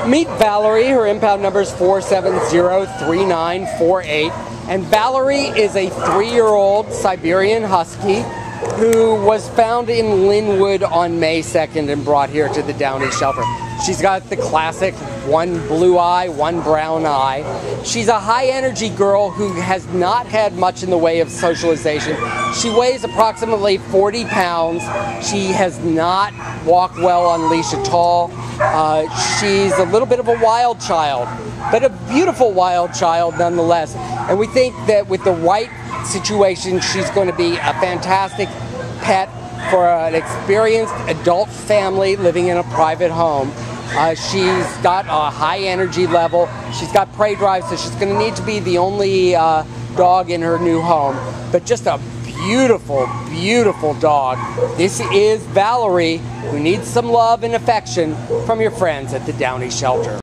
Meet Valerie. Her impound number is 4703948. And Valerie is a 3-year-old Siberian Husky who was found in Linwood on May 2nd and brought here to the Downey shelter. She's got the classic one blue eye, one brown eye. She's a high-energy girl who has not had much in the way of socialization. She weighs approximately 40 pounds. She has not walked well on leash at all. She's a little bit of a wild child, but a beautiful wild child nonetheless. And we think that with the right situation, she's going to be a fantastic pet for an experienced adult family living in a private home. She's got a high energy level. She's got prey drive, so she's going to need to be the only dog in her new home. But just a beautiful, beautiful dog. This is Valerie, who needs some love and affection from your friends at the Downey Shelter.